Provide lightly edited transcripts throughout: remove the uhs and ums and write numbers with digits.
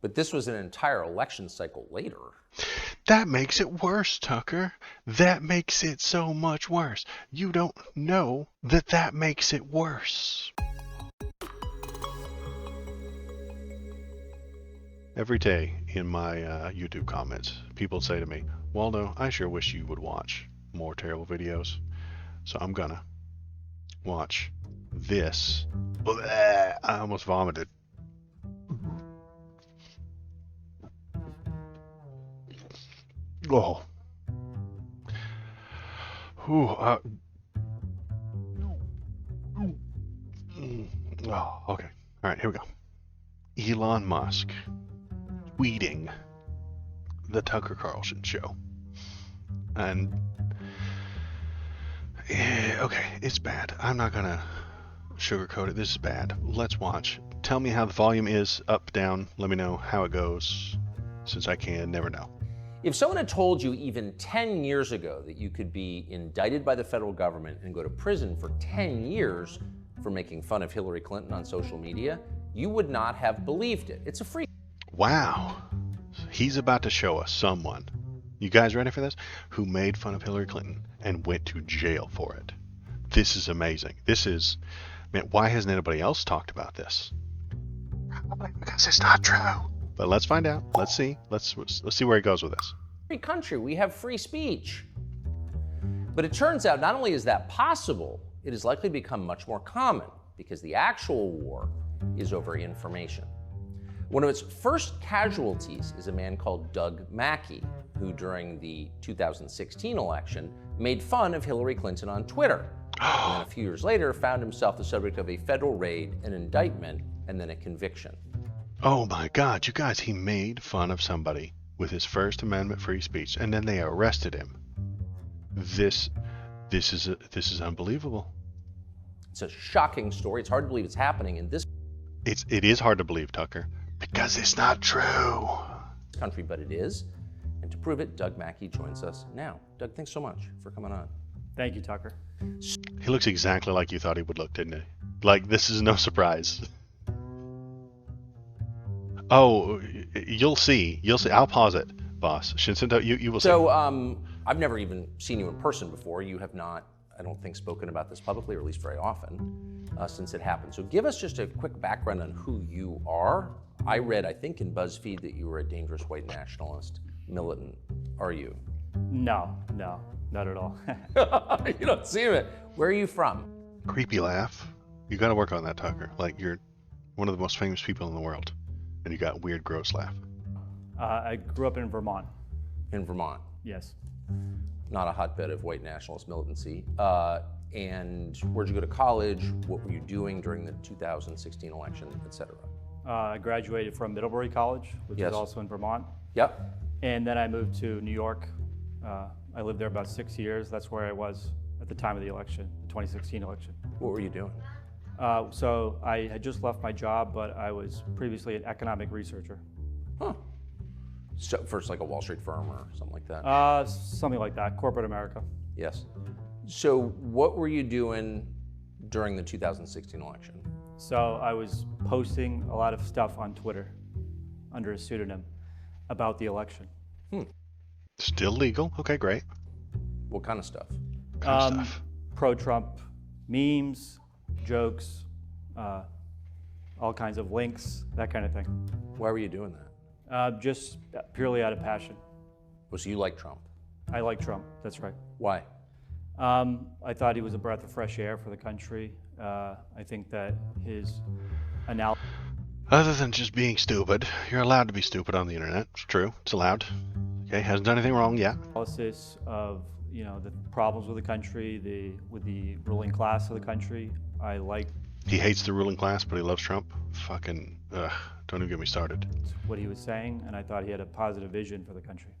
But this was an entire election cycle later. That makes it worse, Tucker. That makes it so much worse. You don't know that that makes it worse. Every day in my YouTube comments, people say to me, Waldo, I sure wish you would watch more terrible videos. So I'm gonna watch this. I almost vomited. Oh. Ooh, oh, okay. All right, here we go. Elon Musk tweeting the Tucker Carlson show. And okay, it's bad. I'm not gonna sugarcoat it. This is bad. Let's watch. Tell me how the volume is, up, down. Let me know how it goes, since I can never know. If someone had told you even 10 years ago that you could be indicted by the federal government and go to prison for 10 years for making fun of Hillary Clinton on social media, you would not have believed it. It's a free. Wow. He's about to show us someone, you guys ready for this, who made fun of Hillary Clinton and went to jail for it. This is amazing. This is, man, why hasn't anybody else talked about this? Probably because it's not true. But let's find out. Let's see. Let's see where he goes with this. Free country, we have free speech. But it turns out not only is that possible, it is likely to become much more common because the actual war is over information. One of its first casualties is a man called Doug Mackey, who during the 2016 election made fun of Hillary Clinton on Twitter. And then a few years later found himself the subject of a federal raid, an indictment, and then a conviction. Oh my God, you guys, he made fun of somebody with his First Amendment free speech, and then they arrested him. This is unbelievable. It's a shocking story. It's hard to believe it's happening in this It is hard to believe, Tucker, because it's not true. country, but it is. And to prove it, Doug Mackey joins us now. Doug, thanks so much for coming on. Thank you, Tucker. He looks exactly like you thought he would look, didn't he? Like, this is no surprise. Oh, you'll see. You'll see. I'll pause it, boss. Shinsinto, you will see. So, I've never even seen you in person before. You have not, I don't think, spoken about this publicly, or at least very often, since it happened. So give us just a quick background on who you are. I read, I think, in BuzzFeed that you were a dangerous white nationalist militant. Are you? No, not at all. You don't seem it. Where are you from? Creepy laugh. You got to work on that, Tucker. Like, you're one of the most famous people in the world, and you got weird, gross laugh. I grew up in Vermont. In Vermont. Yes. Not a hotbed of white nationalist militancy. And where'd you go to college? What were you doing during the 2016 election, et cetera? I graduated from Middlebury College, which Yes. is also in Vermont. Yep. And then I moved to New York. I lived there about 6 years. That's where I was at the time of the election, the 2016 election. What were you doing? So I had just left my job, but I was previously an economic researcher. Huh. So first, like a Wall Street firm or something like that? Something like that, corporate America. Yes. So what were you doing during the 2016 election? So I was posting a lot of stuff on Twitter under a pseudonym about the election. Still legal. Okay, great. What kind of stuff? Kind of stuff. Pro-Trump memes, jokes, all kinds of links, that kind of thing. Why were you doing that? Just purely out of passion. Was you like Trump? I like Trump, that's right. Why? I thought he was a breath of fresh air for the country. I think that his analysis. Other than just being stupid, you're allowed to be stupid on the internet. It's true. It's allowed. Okay, hasn't done anything wrong yet. Analysis of the problems with the country, with the ruling class of the country. I like. He hates the ruling class, but he loves Trump. Fucking, don't even get me started. What he was saying, and I thought he had a positive vision for the country.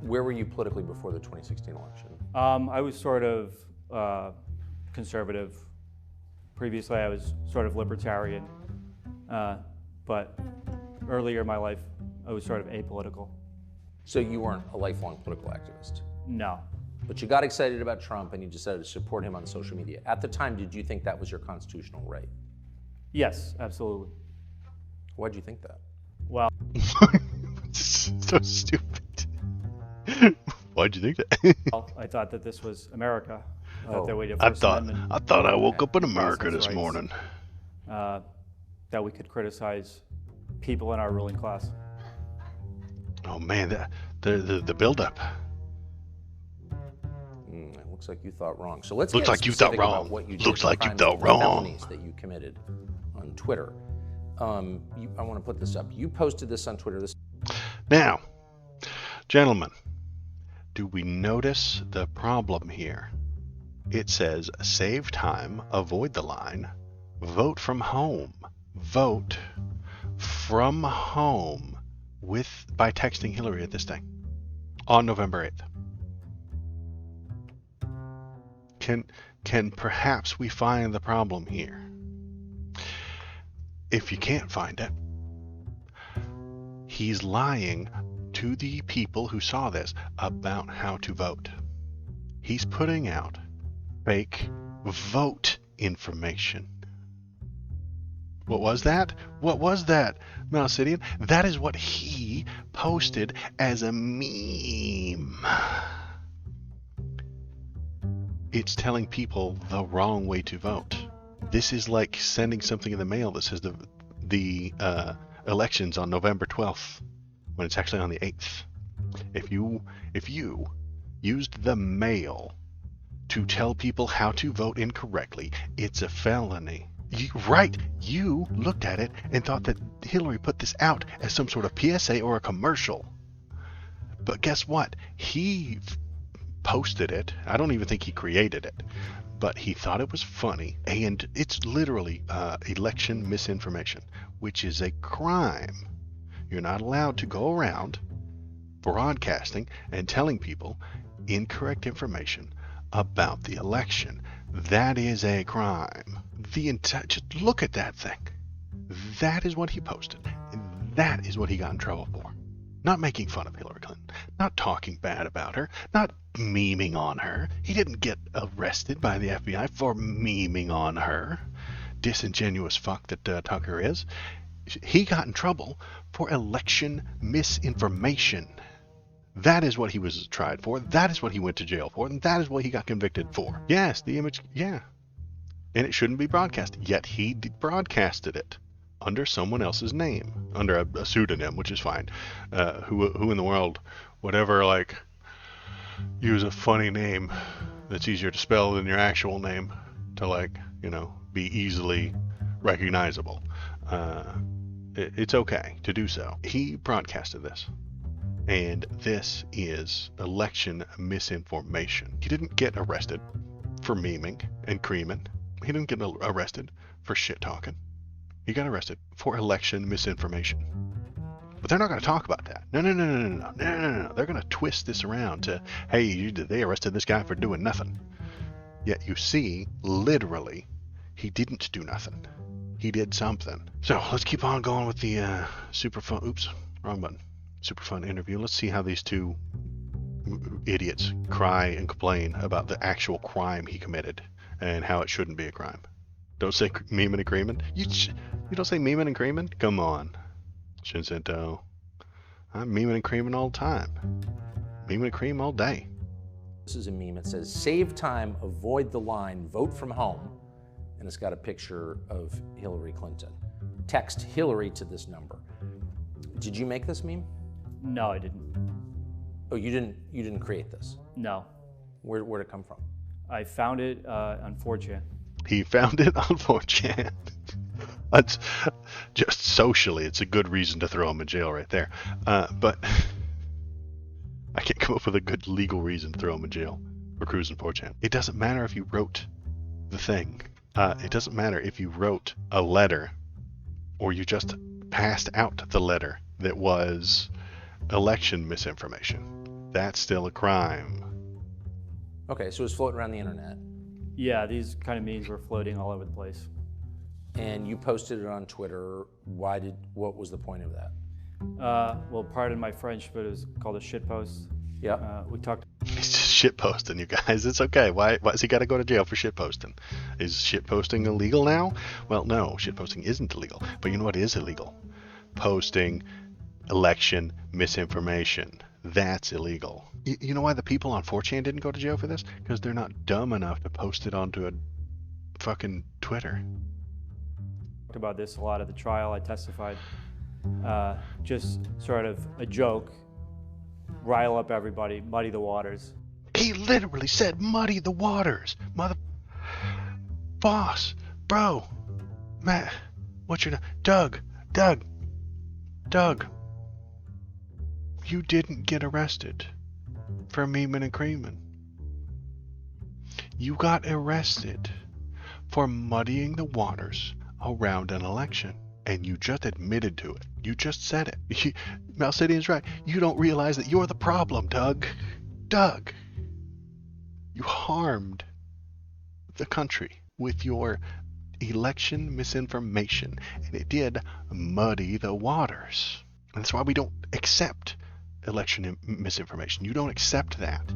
Where were you politically before the 2016 election? I was sort of conservative. Previously, I was sort of libertarian, but earlier in my life, I was sort of apolitical. So you weren't a lifelong political activist? No. But you got excited about Trump and you decided to support him on social media. At the time, did you think that was your constitutional right? Yes, absolutely. Why'd you think that? Well, So stupid. Why'd you think that? I thought that this was America. I thought Oh. that we had I First thought Amendment I woke up in America Citizens' this rights. morning. That we could criticize people in our ruling class. Oh man, the buildup. It looks like you thought wrong. So let's Looks get like you thought specific wrong. about what you did. Looks the like you kinds thought of wrong. felonies that you committed on Twitter. I want to put this up. You posted this on Twitter. Now, gentlemen, do we notice the problem here? It says save time, avoid the line, vote from home. Vote from home by texting Hillary at this thing on November 8th. Can perhaps we find the problem here? If you can't find it, he's lying to the people who saw this about how to vote. He's putting out fake vote information. What was that? What was that, Malcidian? That is what he posted as a meme. It's telling people the wrong way to vote. This is like sending something in the mail that says the election's on November 12th when it's actually on the 8th. If you used the mail to tell people how to vote incorrectly, it's a felony. You looked at it and thought that Hillary put this out as some sort of PSA or a commercial. But guess what? He posted it. I don't even think he created it. But he thought it was funny, and it's literally election misinformation, which is a crime. You're not allowed to go around broadcasting and telling people incorrect information about the election. That is a crime. Just look at that thing. That is what he posted, and that is what he got in trouble for. Not making fun of Hillary Clinton, not talking bad about her, not memeing on her. He didn't get arrested by the FBI for memeing on her. Disingenuous fuck that Tucker is. He got in trouble for election misinformation. That is what he was tried for. That is what he went to jail for. And that is what he got convicted for. Yes, the image, yeah. And it shouldn't be broadcast. Yet he broadcasted it under someone else's name, under a pseudonym, which is fine. Who in the world would ever, like, use a funny name that's easier to spell than your actual name to, like, be easily recognizable? It's okay to do so. He broadcasted this. And this is election misinformation. He didn't get arrested for memeing and creaming. He didn't get arrested for shit talking. He got arrested for election misinformation. But they're not going to talk about that. No. They're going to twist this around to, hey, they arrested this guy for doing nothing. Yet you see, literally, he didn't do nothing. He did something. So let's keep on going with the super fun. Oops, wrong button. Super fun interview. Let's see how these two idiots cry and complain about the actual crime he committed and how it shouldn't be a crime. Don't say memeing and creaming. You don't say memeing and creaming? Come on. Shinzento. I'm memeing and creaming all the time. Memeing and cream all day. This is a meme. It says, save time, avoid the line, vote from home. And it's got a picture of Hillary Clinton. Text Hillary to this number. Did you make this meme? No, I didn't. Oh, you didn't create this? No. Where'd it come from? I found it on 4chan. He found it on 4chan. That's just socially, it's a good reason to throw him in jail right there. But I can't come up with a good legal reason to throw him in jail for cruising 4chan. It doesn't matter if you wrote the thing. It doesn't matter if you wrote a letter or you just passed out the letter that was election misinformation. That's still a crime. Okay, so it's floating around the internet. Yeah, these kind of memes were floating all over the place. And you posted it on Twitter. What was the point of that? Well, pardon my French, but it was called a shitpost. Yeah. We talked. He's just shitposting, you guys. It's okay. Why has he got to go to jail for shitposting? Is shitposting illegal now? Well, no, shitposting isn't illegal. But you know what is illegal? Posting election misinformation. That's illegal. You know why the people on 4chan didn't go to jail for this? Because they're not dumb enough to post it onto a fucking Twitter. Talked about this a lot at the trial. I testified. Just sort of a joke, rile up everybody, muddy the waters. He literally said muddy the waters. Boss, bro, Matt, what's your name? Doug. You didn't get arrested for memeing and creaming. You got arrested for muddying the waters around an election. And you just admitted to it. You just said it. Malcidian's right. You don't realize that you're the problem, Doug. Doug, you harmed the country with your election misinformation. And it did muddy the waters. And that's why we don't accept election misinformation. You don't accept that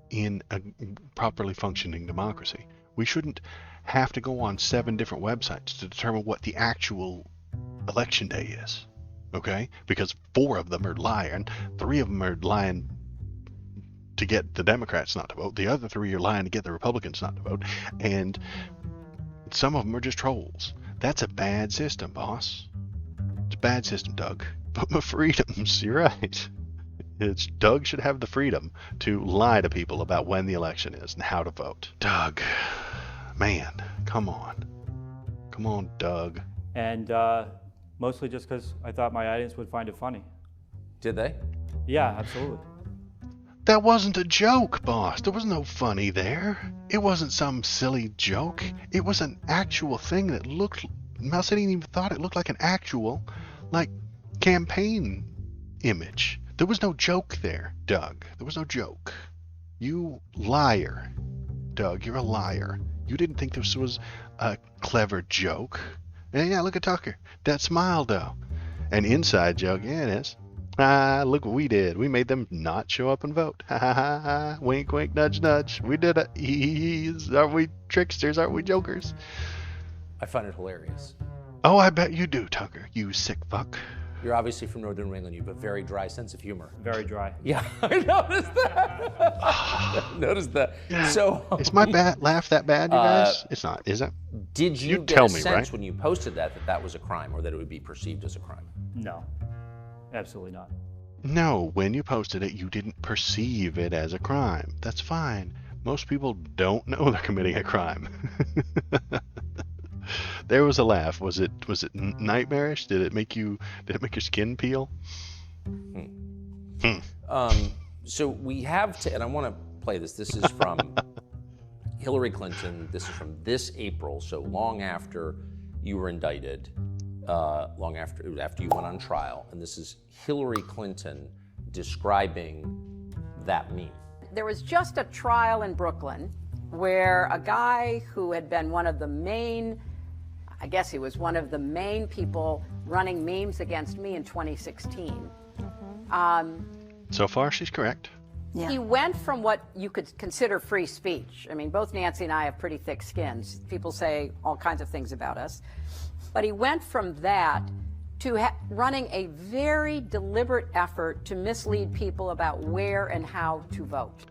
in a properly functioning democracy. We shouldn't have to go on 7 different websites to determine what the actual election day is, okay? Because 4 of them are lying, 3 of them are lying to get the Democrats not to vote, the other 3 are lying to get the Republicans not to vote, and some of them are just trolls. That's a bad system, boss. It's a bad system, Doug. But my freedoms, you're right. It's Doug should have the freedom to lie to people about when the election is and how to vote. Doug. Man, come on. Come on, Doug. And mostly just because I thought my audience would find it funny. Did they? Yeah, absolutely. That wasn't a joke, boss. There was no funny there. It wasn't some silly joke. It was an actual thing that looked... Malcidian even thought it looked like an actual, campaign image. There was no joke there, Doug. There was no joke. You liar. Doug, you're a liar. You didn't think this was a clever joke. And yeah, look at Tucker. That smile, though. An inside joke. Yeah, it is. Look what we did. We made them not show up and vote. Ha ha ha ha. Wink, wink, nudge, nudge. We did it. Aren't we tricksters? Aren't we jokers? I find it hilarious. Oh, I bet you do, Tucker. You sick fuck. You're obviously from Northern New England. You have a very dry sense of humor. Very dry. Yeah, I noticed that. Noticed that. So is my laugh that bad, you guys? It's not, is it? Did you get tell a me, sense right? when you posted that was a crime, or that it would be perceived as a crime? No, absolutely not. No, when you posted it, you didn't perceive it as a crime. That's fine. Most people don't know they're committing a crime. There was a laugh. Was it nightmarish? Did it make your skin peel? So we have to, and I want to play this. This is from Hillary Clinton. This is from this April, so long after you were indicted, long after you went on trial. And this is Hillary Clinton describing that meme. There was just a trial in Brooklyn where a guy who had been one of the main, I guess he was one of the main people running memes against me in 2016. So far, she's correct. Yeah. He went from what you could consider free speech. I mean, both Nancy and I have pretty thick skins. People say all kinds of things about us. But he went from that to running a very deliberate effort to mislead people about where and how to vote.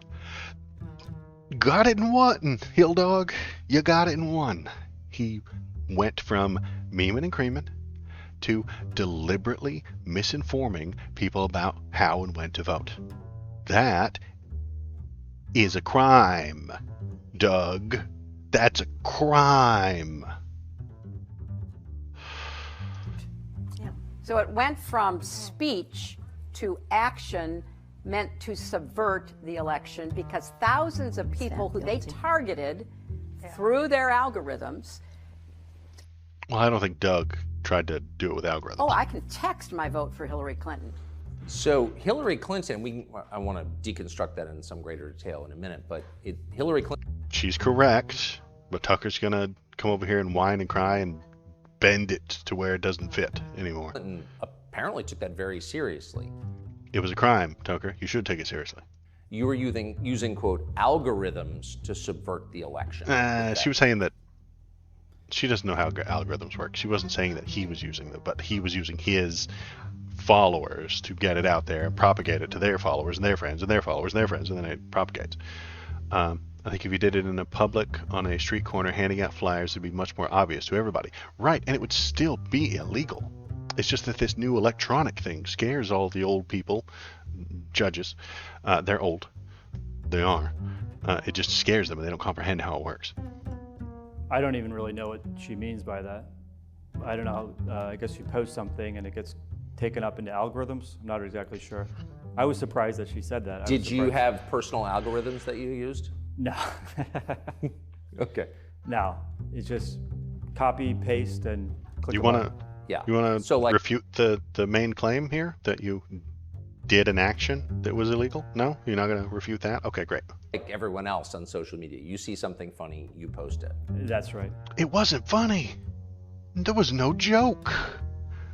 Got it in one, Hill Dog. You got it in one. He went from memeing and creaming to deliberately misinforming people about how and when to vote. That is a crime, Doug. That's a crime. Yeah. So it went from speech to action meant to subvert the election because thousands of people who they targeted through their algorithms. Well, I don't think Doug tried to do it with algorithms. Oh, I can text my vote for Hillary Clinton. So Hillary Clinton, I want to deconstruct that in some greater detail in a minute, but Hillary Clinton... She's correct, but Tucker's going to come over here and whine and cry and bend it to where it doesn't fit anymore. Clinton apparently took that very seriously. It was a crime, Tucker. You should take it seriously. You were using quote, algorithms to subvert the election. She was saying that she doesn't know how algorithms work. She wasn't saying that he was using them, but he was using his followers to get it out there and propagate it to their followers and their friends and their followers and their friends, and then it propagates. I think if you did it in a public, on a street corner, handing out flyers, it'd be much more obvious to everybody. Right, and it would still be illegal. It's just that this new electronic thing scares all the old people, judges. They're old. They are. It just scares them, and they don't comprehend how it works. I don't even really know what she means by that. I don't know. I guess you post something and it gets taken up into algorithms. I'm not exactly sure. I was surprised that she said that. Did you have personal algorithms that you used? No. Okay. No. It's just copy, paste, and click. You want to? Yeah. You want to So, like, refute the main claim here that you did an action that was illegal? No, you're not going to refute that. Okay, great. like everyone else on social media, you see something funny, you post it. That's right. It wasn't funny. There was no joke.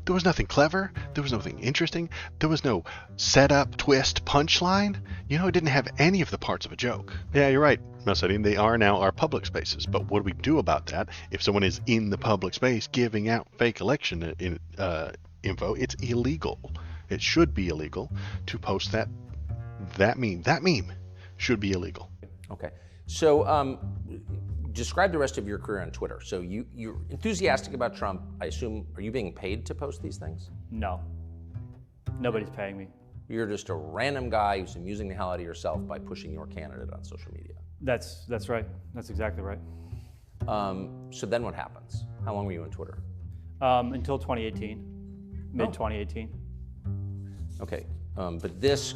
There was nothing clever. There was nothing interesting. There was no setup, twist, punchline. You know, it didn't have any of the parts of a joke. Yeah, you're right, Massadine. They are now our public spaces. But what do we do about that? If someone is in the public space giving out fake election info, it's illegal. It should be illegal to post that meme. That meme should be illegal. Okay. So describe the rest of your career on Twitter. So you're enthusiastic about Trump. I assume, are you being paid to post these things? No. Nobody's paying me. You're just a random guy who's amusing the hell out of yourself by pushing your candidate on social media. That's right. That's exactly right. So then what happens? How long were you on Twitter? Until 2018, mid 2018. Okay. But this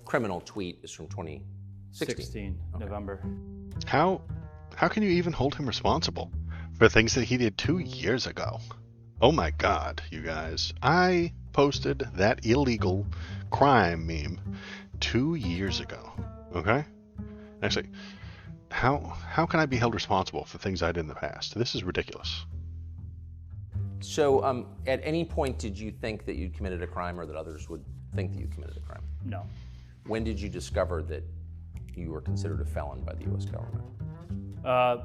criminal tweet is from 2016. 16, Okay. November. How can you even hold him responsible for things that he did 2 years ago? Oh my God, you guys. I posted that illegal crime meme 2 years ago, okay? Actually, how can I be held responsible for things I did in the past? This is ridiculous. So at any point did you think that you'd committed a crime or that others would think that you committed a crime? No. When did you discover that you were considered a felon by the U.S. government?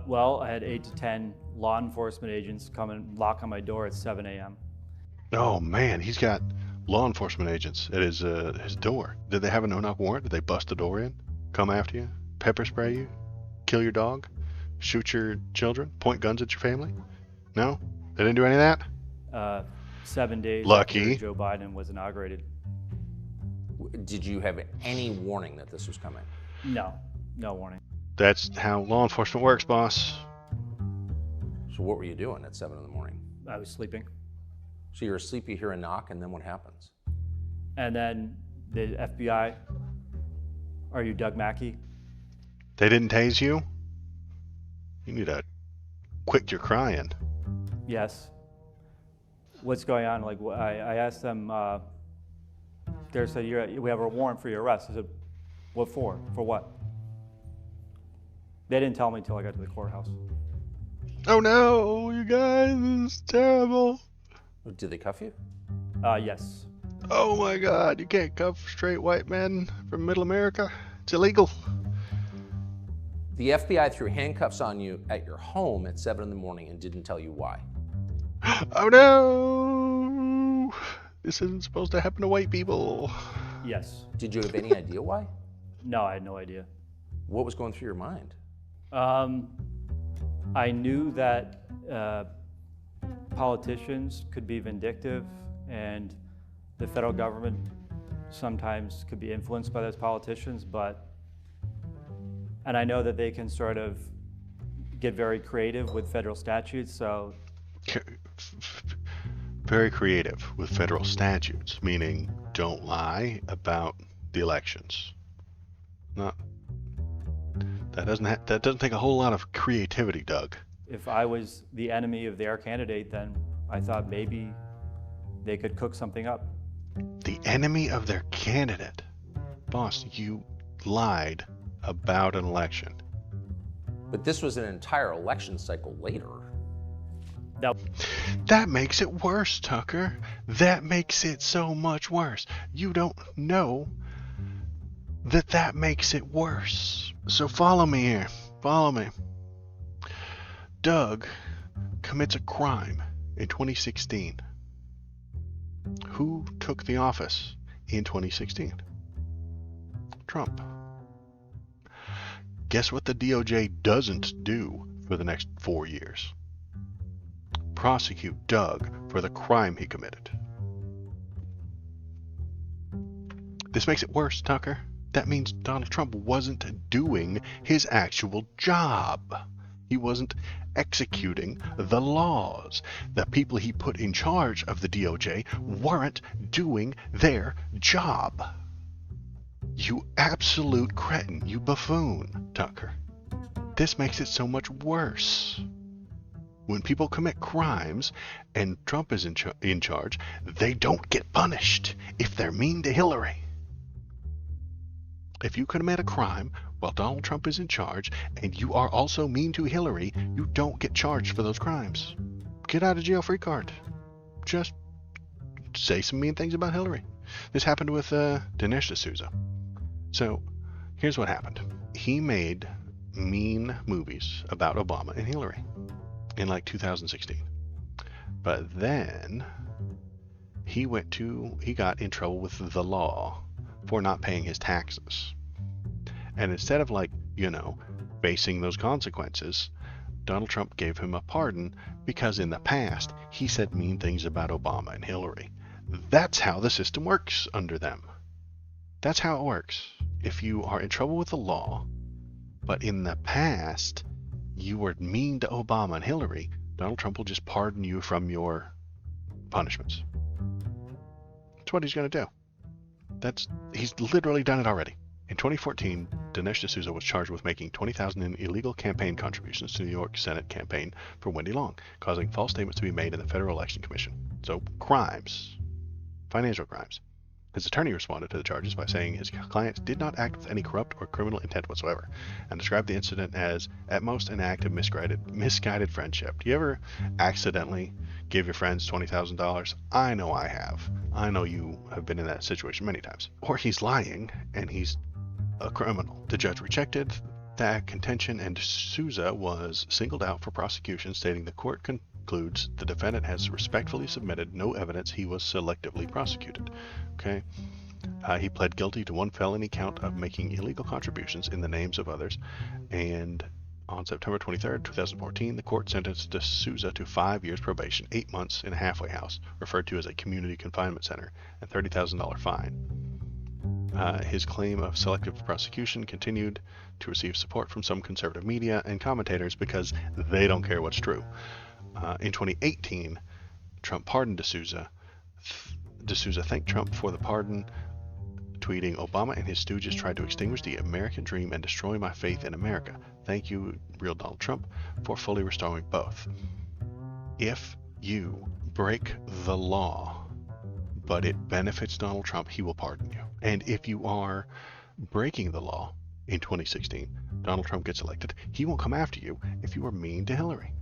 Well, I had 8 to 10 law enforcement agents come and knock on my door at 7 a.m. Oh man, he's got law enforcement agents at his door. Did they have a no-knock warrant? Did they bust the door in, come after you, pepper spray you, kill your dog, shoot your children, point guns at your family? No? They didn't do any of that? 7 days Lucky. after Joe Biden was inaugurated. Did you have any warning that this was coming? No. No warning. That's how law enforcement works, boss. So what were you doing at 7 in the morning? I was sleeping. So you're asleep, you hear a knock, and then what happens? And then the FBI, are you Doug Mackey? They didn't tase you? You need to quit your crying. Yes. What's going on? Like, I asked them, they said, we have a warrant for your arrest. I said, what for? For what? They didn't tell me until I got to the courthouse. Oh no, you guys, this is terrible. Did they cuff you? Yes. Oh my God, you can't cuff straight white men from middle America. It's illegal. The FBI threw handcuffs on you at your home at 7 in the morning and didn't tell you why. Oh no, this isn't supposed to happen to white people. Yes. Did you have any idea why? No, I had no idea. What was going through your mind? I knew that politicians could be vindictive and the federal government sometimes could be influenced by those politicians, and I know that they can sort of get very creative with federal statutes, so. Very creative with federal statutes, meaning don't lie about the elections. Not that doesn't take a whole lot of creativity, Doug. If I was the enemy of their candidate, then I thought maybe they could cook something up. The enemy of their candidate? Boss, you lied about an election. But this was an entire election cycle later. No. That makes it worse, Tucker. That makes it so much worse. You don't know that makes it worse. So follow me here. Follow me. Doug commits a crime in 2016. Who took the office in 2016? Trump. Guess what the DOJ doesn't do for the next 4 years? Prosecute Doug for the crime he committed. This makes it worse, Tucker. That means Donald Trump wasn't doing his actual job. He wasn't executing the laws. The people he put in charge of the DOJ weren't doing their job. You absolute cretin, you buffoon, Tucker. This makes it so much worse. When people commit crimes and Trump is in charge, they don't get punished if they're mean to Hillary. If you commit a crime while Donald Trump is in charge and you are also mean to Hillary, you don't get charged for those crimes. Get out of jail free card. Just say some mean things about Hillary. This happened with Dinesh D'Souza. So here's what happened. He made mean movies about Obama and Hillary in like 2016. But then he got in trouble with the law for not paying his taxes. And instead of facing those consequences, Donald Trump gave him a pardon because in the past he said mean things about Obama and Hillary. That's how the system works under them. That's how it works. If you are in trouble with the law, but in the past you were mean to Obama and Hillary, Donald Trump will just pardon you from your punishments. That's what he's going to do. He's literally done it already. In 2014, Dinesh D'Souza was charged with making $20,000 in illegal campaign contributions to the New York Senate campaign for Wendy Long, causing false statements to be made in the Federal Election Commission. So crimes, financial crimes. His attorney responded to the charges by saying his client did not act with any corrupt or criminal intent whatsoever, and described the incident as, at most, an act of misguided friendship. Do you ever accidentally give your friends $20,000? I know I have. I know you have been in that situation many times. Or he's lying, and he's a criminal. The judge rejected that contention, and D'Souza was singled out for prosecution, stating the court concludes the defendant has respectfully submitted no evidence he was selectively prosecuted. Okay. He pled guilty to one felony count of making illegal contributions in the names of others, and on September 23rd, 2014, the court sentenced D'Souza to 5 years probation, 8 months in a halfway house, referred to as a community confinement center, and $30,000 fine. His claim of selective prosecution continued to receive support from some conservative media and commentators because they don't care what's true. In 2018, Trump pardoned D'Souza. D'Souza thanked Trump for the pardon, tweeting, "Obama and his stooges tried to extinguish the American dream and destroy my faith in America. Thank you, real Donald Trump, for fully restoring both." If you break the law, but it benefits Donald Trump, he will pardon you. And if you are breaking the law in 2016, Donald Trump gets elected, he won't come after you if you are mean to Hillary.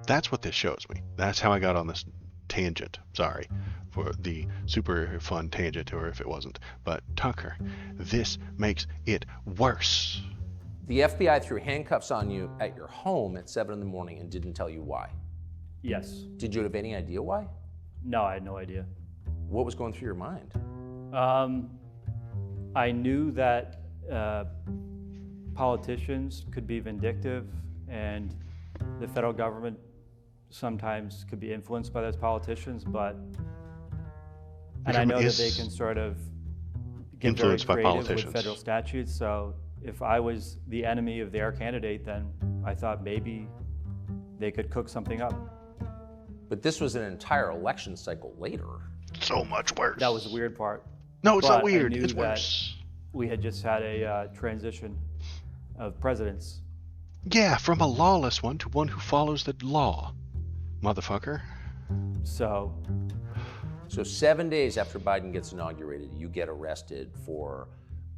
That's what this shows me. That's how I got on this tangent. Sorry for the super fun tangent, or if it wasn't. But Tucker, this makes it worse. The FBI threw handcuffs on you at your home at 7 in the morning and didn't tell you why. Yes. Did you have any idea why? No, I had no idea. What was going through your mind? I knew that politicians could be vindictive, and the federal government sometimes could be influenced by those politicians, and I know that they can sort of get very creative with federal statutes. So if I was the enemy of their candidate, then I thought maybe they could cook something up. But this was an entire election cycle later. So much worse. That was the weird part. No, it's But not weird. I knew It's that worse. We had just had a transition of presidents. Yeah, from a lawless one to one who follows the law. Motherfucker. So 7 days after Biden gets inaugurated, you get arrested for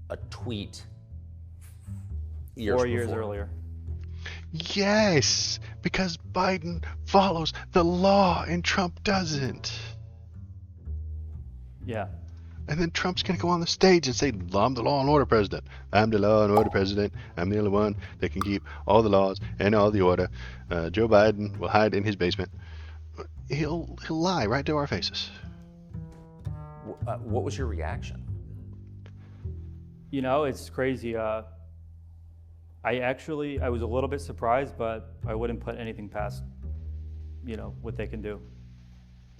a tweet 4 years earlier. Yes, because Biden follows the law and Trump doesn't. Yeah. And then Trump's going to go on the stage and say, I'm the law and order president. I'm the law and order president. I'm the only one that can keep all the laws and all the order. Joe Biden will hide in his basement. He'll lie right to our faces. What was your reaction? You know, it's crazy. I was a little bit surprised, but I wouldn't put anything past, what they can do.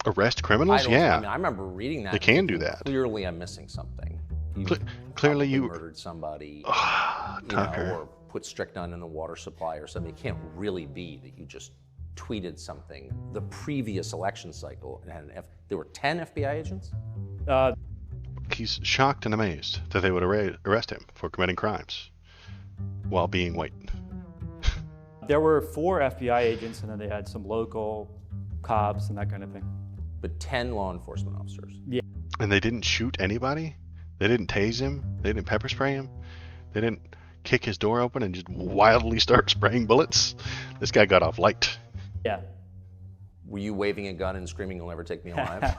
Arrest criminals? Yeah. I mean, I remember reading that. They can do that. Clearly, I'm missing something. Clearly, you murdered somebody, Tucker. or put strychnine in the water supply or something. It can't really be that you just tweeted something. The previous election cycle, there were 10 FBI agents? He's shocked and amazed that they would arrest him for committing crimes while being white. There were 4 FBI agents, and then they had some local cops and that kind of thing. But 10 law enforcement officers. Yeah. And they didn't shoot anybody? They didn't tase him? They didn't pepper spray him? They didn't kick his door open and just wildly start spraying bullets? This guy got off light. Yeah. Were you waving a gun and screaming, "You'll never take me alive"?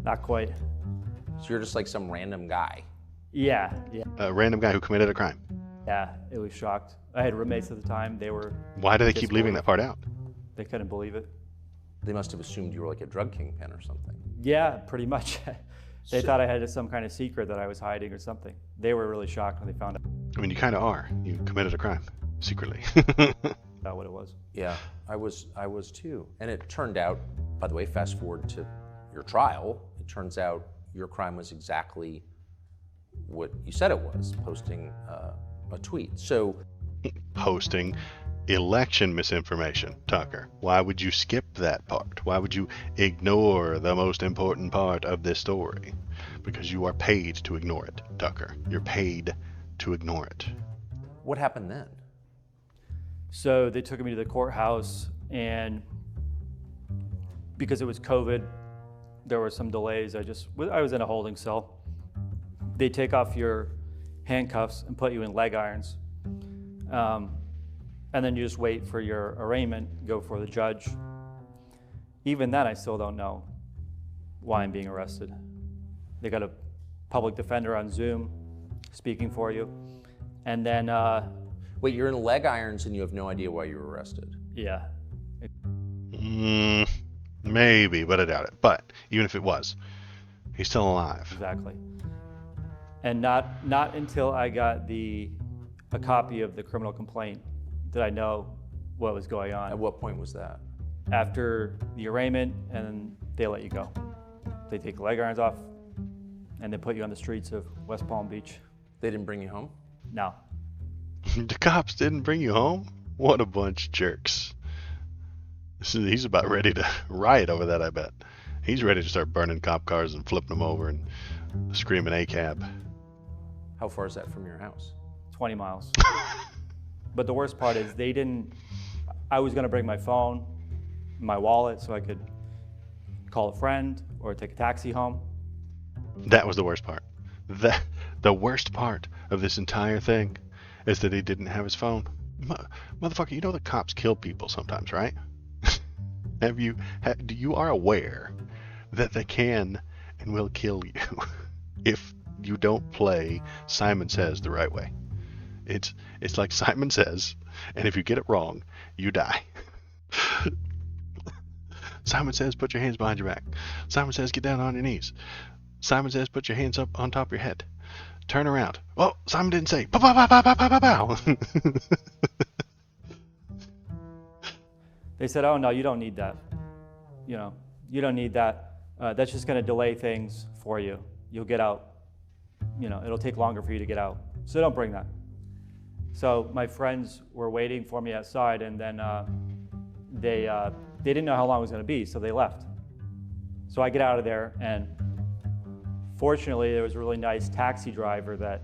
Not quite. So you're just like some random guy. Yeah. A random guy who committed a crime. Yeah, it was shocked. I had roommates at the time. They were... Why do they keep leaving that part out? They couldn't believe it. They must have assumed you were like a drug kingpin or something. Yeah, pretty much. They thought I had some kind of secret that I was hiding or something. They were really shocked when they found I mean, you kind of are. You committed a crime, secretly. out what it was. Yeah, I was too. And it turned out, by the way, fast forward to your trial, it turns out your crime was exactly what you said it was, posting a tweet. So, Posting election misinformation, Tucker. Why would you skip that part? Why would you ignore the most important part of this story? Because you are paid to ignore it, Tucker. You're paid to ignore it. what happened then? So they took me to the courthouse, and because it was COVID, there were some delays. I was in a holding cell. They take off your handcuffs and put you in leg irons. And then you just wait for your arraignment, go before the judge. Even then, I still don't know why I'm being arrested. They got a public defender on Zoom speaking for you. And then, Wait, you're in leg irons and you have no idea why you were arrested? yeah. Maybe, but I doubt it. But even if it was, he's still alive. Exactly. And not until I got a copy of the criminal complaint did I know what was going on. At what point was that? After the arraignment, and they let you go. They take the leg irons off, and they put you on the streets of West Palm Beach. They didn't bring you home? No. The cops didn't bring you home? What a bunch of jerks. He's about ready to riot over that, I bet. He's ready to start burning cop cars and flipping them over and screaming ACAB. How far is that from your house? 20 miles. But the worst part is I was gonna bring my phone, my wallet, so I could call a friend or take a taxi home. That was the worst part. The worst part of this entire thing is that he didn't have his phone. Motherfucker, you know the cops kill people sometimes, right? You are aware that they can and will kill you if you don't play Simon Says the right way. It's like Simon Says, and if you get it wrong, you die. Simon Says, put your hands behind your back. Simon Says, get down on your knees. Simon Says, put your hands up on top of your head. Turn around. Oh, Simon didn't say, pow, pow, pow, pow, pow, pow, pow. They said, oh no, you don't need that. You don't need that. That's just gonna delay things for you. You'll get out. It'll take longer for you to get out. So don't bring that. So my friends were waiting for me outside, and then they didn't know how long it was gonna be, so they left. So I get out of there, and fortunately, there was a really nice taxi driver that,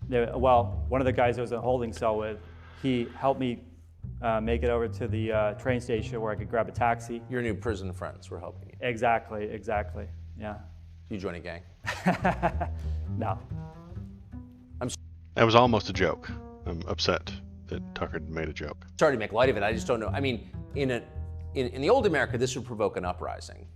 one of the guys I was in a holding cell with, he helped me make it over to the train station where I could grab a taxi. Your new prison friends were helping you. Exactly, yeah. You join a gang? No. That was almost a joke. I'm upset that Tucker made a joke. Sorry to make light of it, I just don't know. I mean, in the old America, this would provoke an uprising.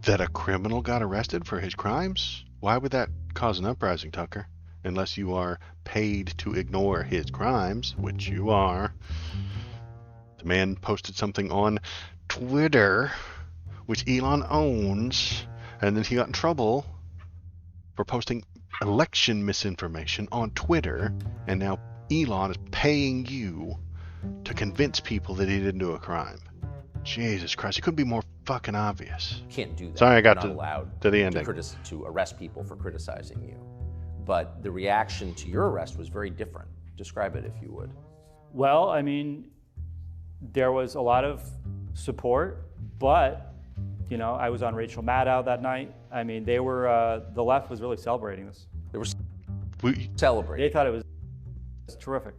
That a criminal got arrested for his crimes? Why would that cause an uprising, Tucker? Unless you are paid to ignore his crimes, which you are. The man posted something on Twitter which Elon owns, and then he got in trouble for posting election misinformation on Twitter, and now Elon is paying you to convince people that he didn't do a crime. Jesus Christ, it couldn't be more fucking obvious. Can't do that. Sorry, I got You're not allowed to the ending. to arrest people for criticizing you. But the reaction to your arrest was very different. Describe it, if you would. Well, I mean, there was a lot of support, but, you know, I was on Rachel Maddow that night. I mean, they were, the left was really celebrating this. They were We, celebrating. They thought it was terrific.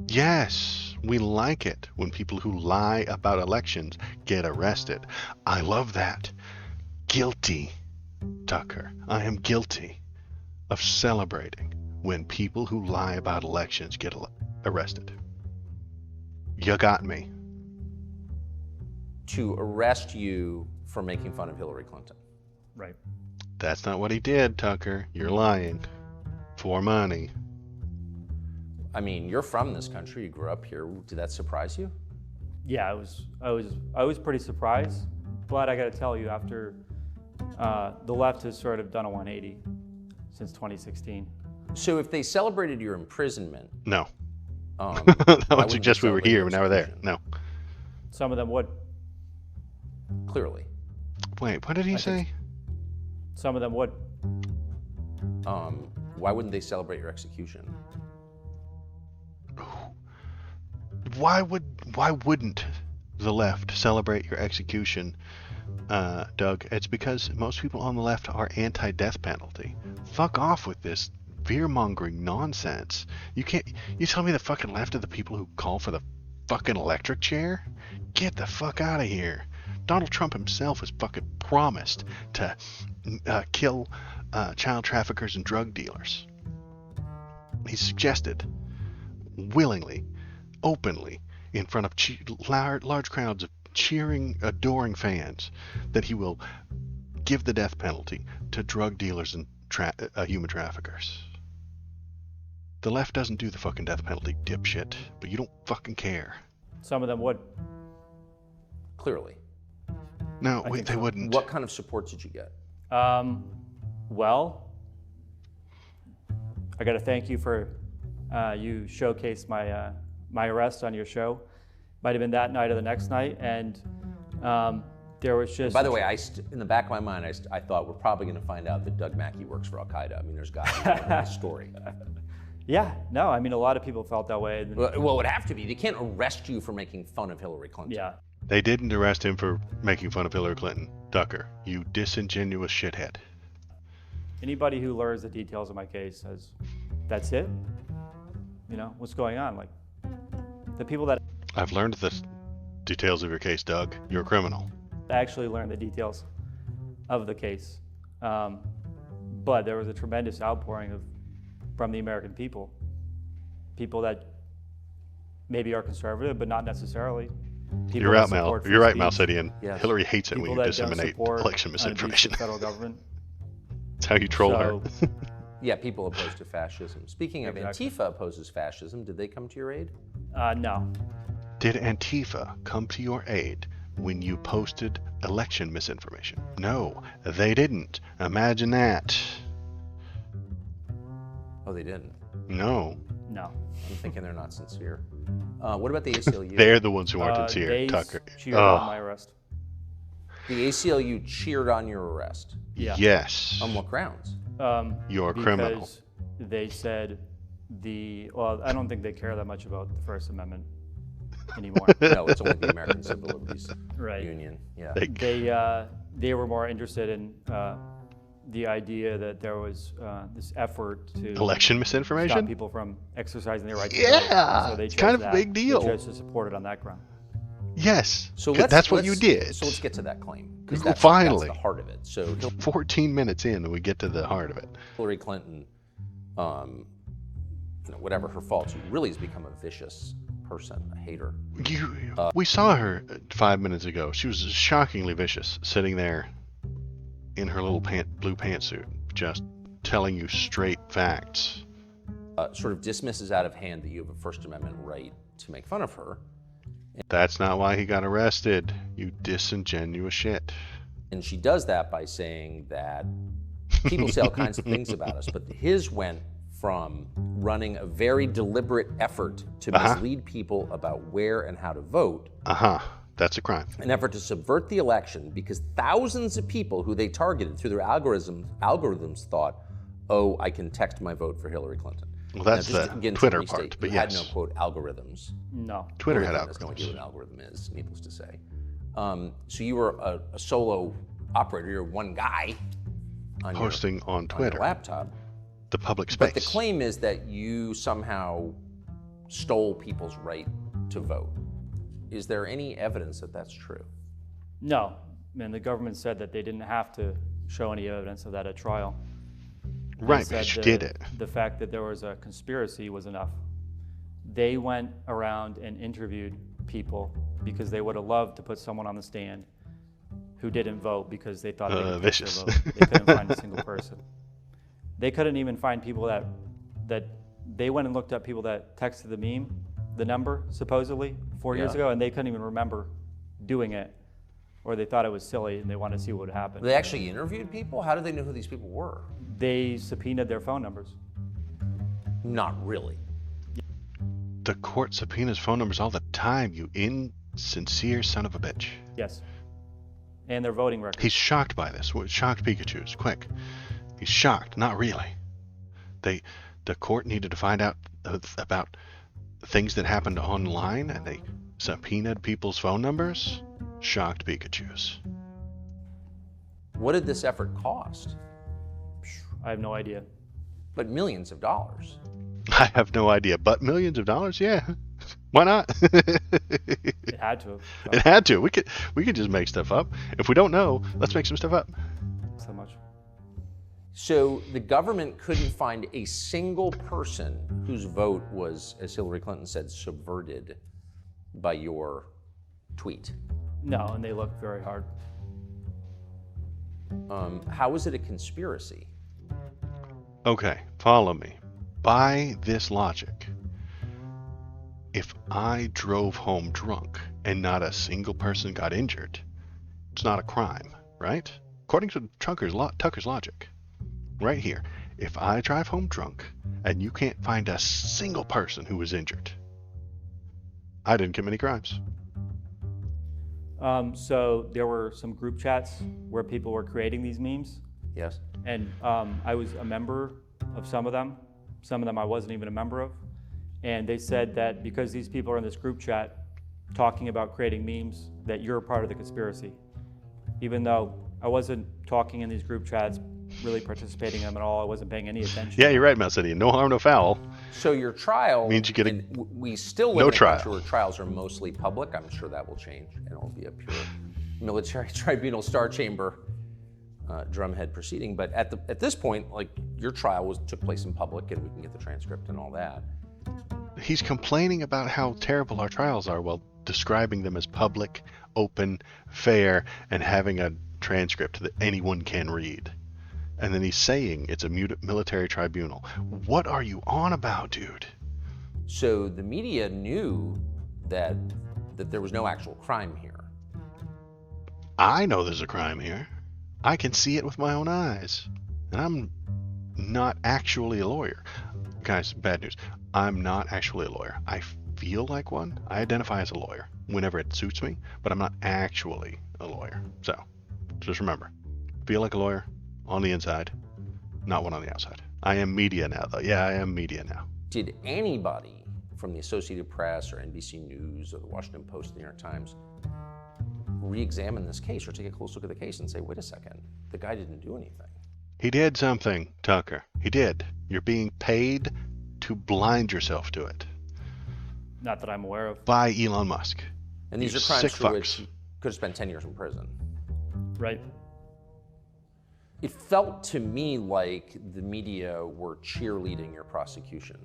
yes, we like it when people who lie about elections get arrested. I love that. Guilty, Tucker. I am guilty of celebrating when people who lie about elections get arrested. You got me. To arrest you for making fun of Hillary Clinton. Right. That's not what he did, Tucker. You're lying. For money. I mean, you're from this country. You grew up here. Did that surprise you? Yeah, I was pretty surprised, but I got to tell you, after the left has sort of done a 180 since 2016. So if they celebrated your imprisonment, No. why That would wouldn't suggest they we were celebrate here, your but now we're there. execution? No. Some of them would. Clearly. Wait, what did he I say? think Some of them would. Why wouldn't they celebrate your execution? Why wouldn't the left celebrate your execution, Doug? It's because most people on the left are anti-death penalty. Fuck off with this fear-mongering nonsense. You tell me the fucking left are the people who call for the fucking electric chair? Get the fuck out of here. Donald Trump himself has fucking promised to kill child traffickers and drug dealers. He suggested willingly, openly, in front of large crowds of cheering, adoring fans, that he will give the death penalty to drug dealers and human traffickers. The left doesn't do the fucking death penalty, dipshit, but you don't fucking care. Some of them would. Clearly. No, I think they so. wouldn't. What kind of support did you get? Well, I got to thank you for you showcased my arrest on your show. Might have been that night or the next night, and there was just. By the way, in the back of my mind, I thought we're probably going to find out that Doug Mackey works for Al Qaeda. I mean, there's got to be more to this story. Yeah, no, I mean, a lot of people felt that way. Well, it would have to be. They can't arrest you for making fun of Hillary Clinton. Yeah. They didn't arrest him for making fun of Hillary Clinton. Tucker, you disingenuous shithead. Anybody who learns the details of my case says, that's it? You know, what's going on? Like, the people that I've learned the details of your case, Doug. You're a criminal. actually learned the details of the case. But there was a tremendous outpouring from the American people. People that maybe are conservative, but not necessarily. People You're that out, Mal. support free You're right, speech, Malcidian. Yes. Hillary hates it when people you that don't disseminate support election an abusive misinformation. federal government. That's how you troll her. So, Yeah, people opposed to fascism. Speaking of Exactly. Antifa opposes fascism, did they come to your aid? no. Did Antifa come to your aid when you posted election misinformation? No, they didn't. Imagine that. Oh, they didn't. No. No. I'm thinking they're not sincere. What about the ACLU? They're the ones who aren't sincere, They Tucker. cheered on my arrest. The ACLU cheered on your arrest. Yeah. Yes. On what grounds? You're a criminal. Because they said well, I don't think they care that much about the First Amendment anymore. No, it's only the American Civil Liberties Right. Union. Yeah. They were more interested in the idea that there was this effort to Election stop misinformation? people from exercising their right to Yeah, vote. So they it's chose kind of a that. big deal. They chose to support it on that ground. Yes. So 'cause that's what you did. So let's get to that claim, because Finally. that's the heart of it. So 14 minutes in and we get to the heart of it. Hillary Clinton, whatever her faults, really has become a vicious person, a hater. We saw her 5 minutes ago. She was shockingly vicious, sitting there in her little blue pantsuit, just telling you straight facts. Sort of dismisses out of hand that you have a First Amendment right to make fun of her, That's not why he got arrested, you disingenuous shit. And she does that by saying that people say all kinds of things about us, but his went from running a very deliberate effort to mislead people about where and how to vote. That's a crime. An effort to subvert the election because thousands of people who they targeted through their algorithms thought, oh, I can text my vote for Hillary Clinton. Well, that's now, the Twitter part, but you yes. had no, quote, algorithms. No. Twitter had has no idea algorithms. what an algorithm is, needless to say. So you were a solo operator, you're one guy on Posting on Twitter. your laptop. The public space. But the claim is that you somehow stole people's right to vote. Is there any evidence that that's true? No. And the government said that they didn't have to show any evidence of that at trial. Right, They but said you did it. The fact that there was a conspiracy was enough. They went around and interviewed people because they would have loved to put someone on the stand who didn't vote because they thought they could fix vicious. their vote. They couldn't find a single person. They couldn't even find people that they went and looked up people that texted the meme, the number, supposedly, 4 years ago, and they couldn't even remember doing it, or they thought it was silly and they wanted to see what would happen. They actually interviewed people? How did they know who these people were? They subpoenaed their phone numbers. Not really. The court subpoenas phone numbers all the time, you insincere son of a bitch. Yes. And their voting records. He's shocked by this. Shocked Pikachu's. Quick. He's shocked. Not really. The court needed to find out about things that happened online, and they subpoenaed people's phone numbers. Shocked Pikachu's. What did this effort cost? I have no idea. But millions of dollars. I have no idea, but millions of dollars, yeah. Why not? It had to have. It had to. We could just make stuff up. If we don't know, let's make some stuff up. So much. So the government couldn't find a single person whose vote was, as Hillary Clinton said, subverted by your tweet. No, and they looked very hard. How is it a conspiracy? Okay, follow me. By this logic, if I drove home drunk and not a single person got injured, it's not a crime, right? According to Tucker's logic. Right here, if I drive home drunk and you can't find a single person who was injured, I didn't commit any crimes. So there were some group chats where people were creating these memes, Yes. and I was a member of some of them. Some of them I wasn't even a member of. And they said that because these people are in this group chat talking about creating memes, that you're a part of the conspiracy. Even though I wasn't talking in these group chats, really participating in them at all, I wasn't paying any attention. Yeah, you're right, Mouse City. No harm, no foul. So your trial Means you get a and we still live no in a country trial. where trials are mostly public. I'm sure that will change, and it'll be a pure military tribunal, Star Chamber, drumhead proceeding. But at this point, like, your trial took place in public, and we can get the transcript and all that. He's complaining about how terrible our trials are while describing them as public, open, fair, and having a transcript that anyone can read. And then he's saying it's a military tribunal. What are you on about, dude? So the media knew that there was no actual crime here. I know there's a crime here. I can see it with my own eyes. And I'm not actually a lawyer. Guys, bad news. I'm not actually a lawyer. I feel like one. I identify as a lawyer whenever it suits me, but I'm not actually a lawyer. So, just remember, feel like a lawyer on the inside, not one on the outside. I am media now, though. Yeah, I am media now. Did anybody from the Associated Press or NBC News or the Washington Post, the New York Times, re-examine this case or take a close look at the case and say, wait a second, the guy didn't do anything? He did something, Tucker. He did. You're being paid to blind yourself to it Not that I'm aware of. by Elon Musk. And these You are crimes sick for which fucks. he could have spent 10 years in prison. Right. It felt to me like the media were cheerleading your prosecution.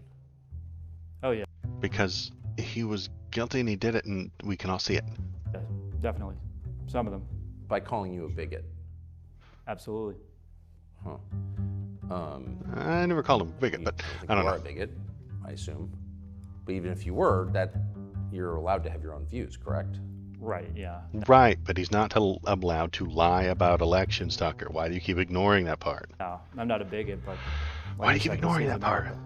Oh, yeah. Because he was guilty and he did it, and we can all see it. Yeah, definitely. Some of them. By calling you a bigot. Absolutely. Huh. I never called him a bigot, but I I don't you are know. a bigot, I assume. But even if you were, that you're allowed to have your own views, correct? Right, yeah. Right, but he's not allowed to lie about elections, Tucker. Why do you keep ignoring that part? No, I'm not a bigot, but Why do you I keep said, ignoring this is that part? America.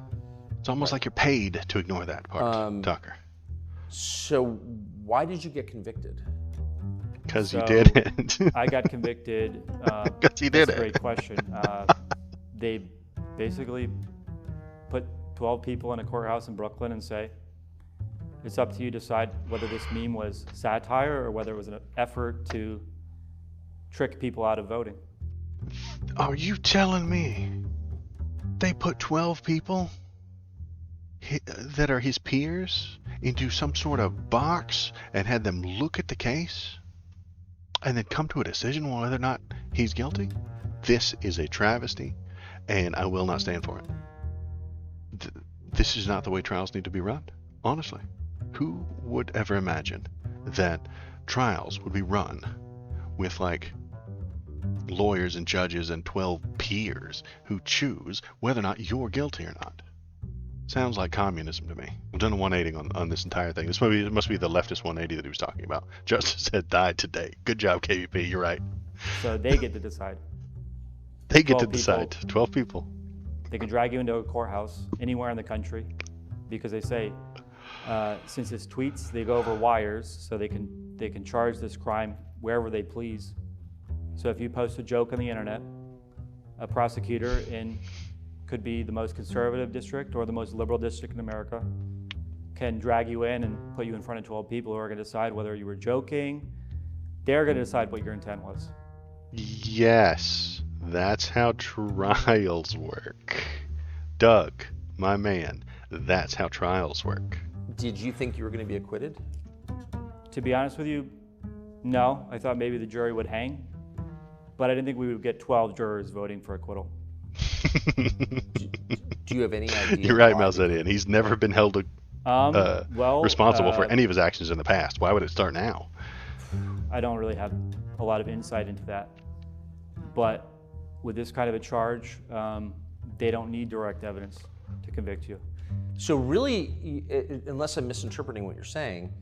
It's almost like you're paid to ignore that part, Tucker. So why did you get convicted? Because you So, did it. I got convicted. 'Cause he did that's it. a great question. They basically put 12 people in a courthouse in Brooklyn and say, it's up to you to decide whether this meme was satire or whether it was an effort to trick people out of voting. Are you telling me they put 12 people that are his peers into some sort of box and had them look at the case and then come to a decision on whether or not he's guilty? This is a travesty, and I will not stand for it. This is not the way trials need to be run, honestly. Who would ever imagine that trials would be run with like lawyers and judges and 12 peers who choose whether or not you're guilty or not? Sounds like communism to me. I've done a 180 on this entire thing. This must be the leftist 180 that he was talking about. Justice had died today. Good job, KVP. You're right. So they get to decide. They get to 12 decide. people. 12 people. They can drag you into a courthouse anywhere in the country because they say, since it's tweets, they go over wires, so they can charge this crime wherever they please. So if you post a joke on the internet, a prosecutor in could be the most conservative district or the most liberal district in America can drag you in and put you in front of 12 people who are going to decide whether you were joking. They're going to decide what your intent was. Yes, that's how trials work. Doug, my man, that's how trials work. Did you think you were going to be acquitted? To be honest with you, no. I thought maybe the jury would hang, but I didn't think we would get 12 jurors voting for acquittal. Do you have any idea? You're right, why? Malzedian. He's never been held responsible for any of his actions in the past. Why would it start now? I don't really have a lot of insight into that. But with this kind of a charge, they don't need direct evidence to convict you. So really, unless I'm misinterpreting what you're saying,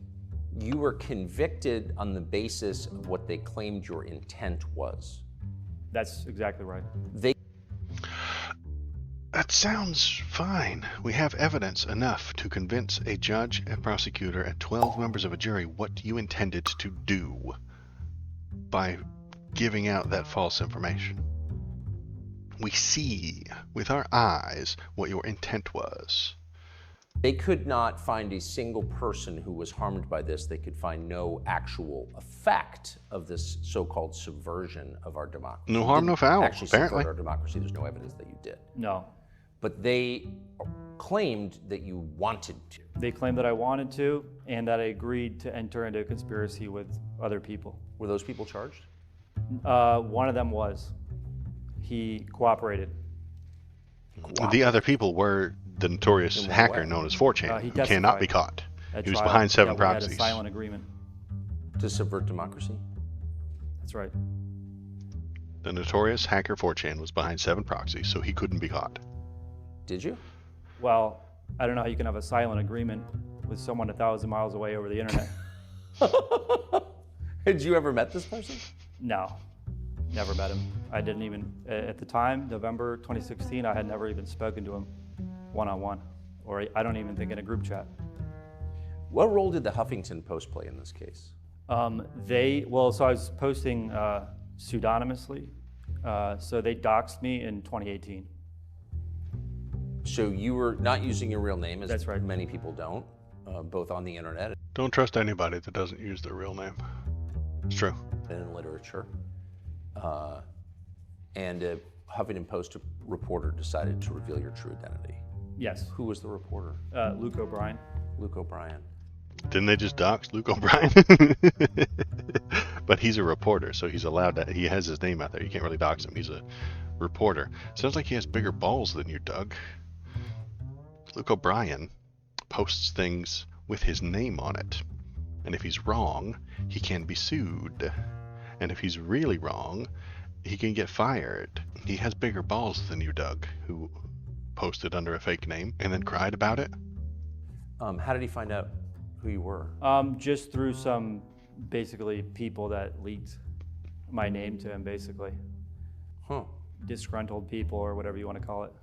you were convicted on the basis of what they claimed your intent was. That's exactly right. That sounds fine. We have evidence enough to convince a judge, a prosecutor, and 12 members of a jury what you intended to do by giving out that false information. We see with our eyes what your intent was. They could not find a single person who was harmed by this. They could find no actual effect of this so-called subversion of our democracy. No harm, no foul, Actually, apparently. subvert our democracy. There's no evidence that you did. No. But they claimed that you wanted to. They claimed that I wanted to and that I agreed to enter into a conspiracy with other people. Were those people charged? One of them was. He cooperated. The other people were the notorious In what hacker way? known as 4chan, He who cannot be testified caught. at He was trial. behind 7 Yeah, we had proxies. a silent agreement. To subvert democracy? That's right. The notorious hacker 4chan was behind 7 proxies, so he couldn't be caught. Did you? Well, I don't know how you can have a silent agreement with someone 1,000 miles away over the internet. Had you ever met this person? No, never met him. I didn't even, at the time, November 2016, I had never even spoken to him one-on-one, or I don't even think in a group chat. What role did the Huffington Post play in this case? So I was posting pseudonymously, so they doxed me in 2018. So you were not using your real name, as That's right. many people don't, both on the internet Don't trust anybody that doesn't use their real name. It's true. and in literature. And a Huffington Post reporter decided to reveal your true identity. Yes, Who was the reporter? Luke O'Brien. Luke O'Brien. Didn't they just dox Luke O'Brien? But he's a reporter, so he's allowed to. He has his name out there. You can't really dox him. He's a reporter. Sounds like he has bigger balls than you, Doug. Luke O'Brien posts things with his name on it. And if he's wrong, he can be sued. And if he's really wrong, he can get fired. He has bigger balls than you, Doug, who posted under a fake name and then cried about it. How did he find out who you were? Just through some, basically, people that leaked my name to him, basically. Huh. Disgruntled people, or whatever you want to call it.